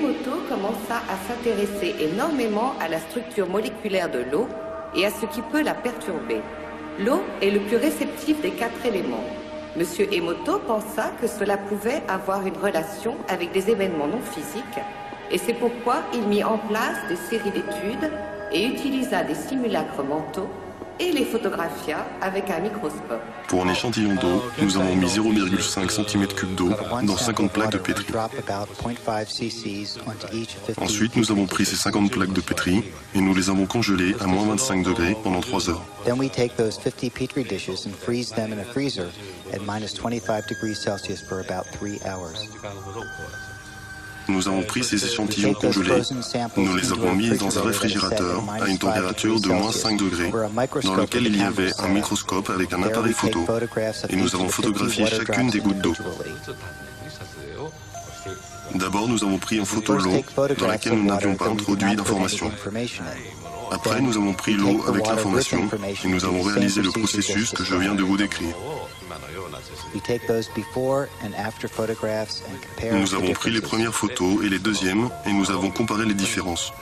Emoto commença à s'intéresser énormément à la structure moléculaire de l'eau et à ce qui peut la perturber. L'eau est le plus réceptif des 4 éléments. Monsieur Emoto pensa que cela pouvait avoir une relation avec des événements non physiques, et c'est pourquoi il mit en place des séries d'études et utilisa des simulacres mentaux et les photographia avec un microscope. Pour un échantillon d'eau, nous avons mis 0,5 cm3 d'eau dans 50 plaques de pétri. Ensuite, nous avons pris ces 50 plaques de pétri et nous les avons congelées à moins 25 degrés pendant 3 heures. Then we take those 50 petri dishes and freeze them in a freezer at minus 25 degrees Celsius for about 3 hours. Nous avons pris ces échantillons congelés, nous les avons mis dans un réfrigérateur à une température de moins 5 degrés, dans lequel il y avait un microscope avec un appareil photo, et nous avons photographié chacune des gouttes d'eau. D'abord, nous avons pris en photo l'eau dans laquelle nous n'avions pas introduit d'informations. Après, nous avons pris l'eau avec l'information et nous avons réalisé le processus que je viens de vous décrire. Nous avons pris les premières photos et les deuxièmes et nous avons comparé les différences.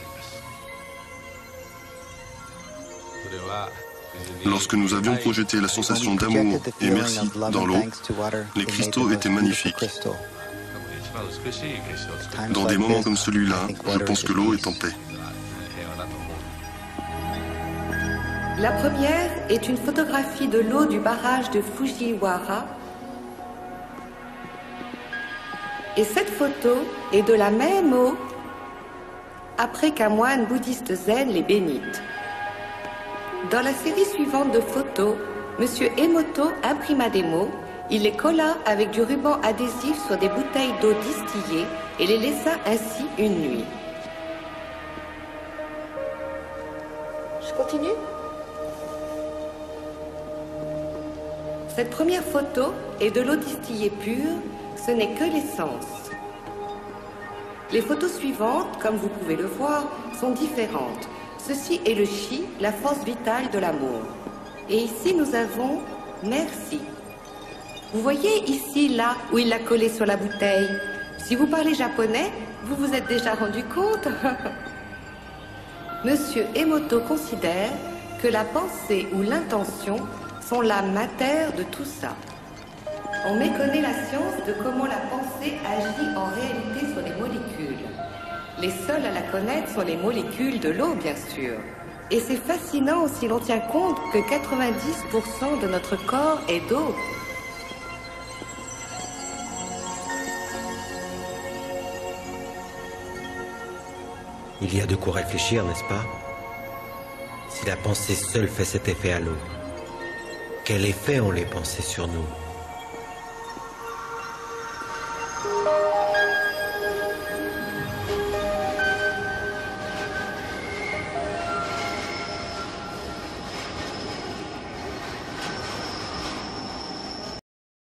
Lorsque nous avions projeté la sensation d'amour et merci dans l'eau, les cristaux étaient magnifiques. Dans des moments comme celui-là, je pense que l'eau est en paix. La première est une photographie de l'eau du barrage de Fujiwara. Et cette photo est de la même eau après qu'un moine bouddhiste zen les bénite. Dans la série suivante de photos, M. Emoto imprima des mots, il les colla avec du ruban adhésif sur des bouteilles d'eau distillée et les laissa ainsi une nuit. Je continue ? Cette première photo est de l'eau distillée pure, ce n'est que l'essence. Les photos suivantes, comme vous pouvez le voir, sont différentes. Ceci est le chi, la force vitale de l'amour. Et ici, nous avons merci. Vous voyez ici, là, où il l'a collé sur la bouteille. Si vous parlez japonais, vous vous êtes déjà rendu compte. Monsieur Emoto considère que la pensée ou l'intention sont l'âme mater de tout ça. On méconnaît la science de comment la pensée agit en réalité sur les molécules. Les seules à la connaître sont les molécules de l'eau, bien sûr. Et c'est fascinant si l'on tient compte que 90% de notre corps est d'eau. Il y a de quoi réfléchir, n'est-ce pas? Si la pensée seule fait cet effet à l'eau, quel effet ont les pensées sur nous?